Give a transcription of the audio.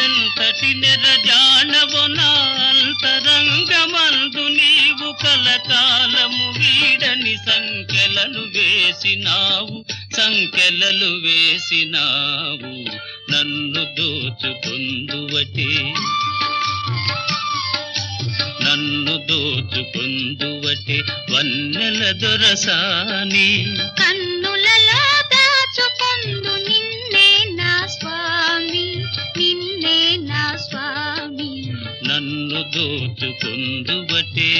ఎంతటి నెరజానవో నా అంతరంగమందు నీవు కలకాలము వీడని సంకెలలు వేసినావు నన్ను దోచుకుందువటే వన్నెల దొరసాని కన్నులలో దాచుకొందు నిన్నే నా స్వామి నన్ను దోచుకుందువటే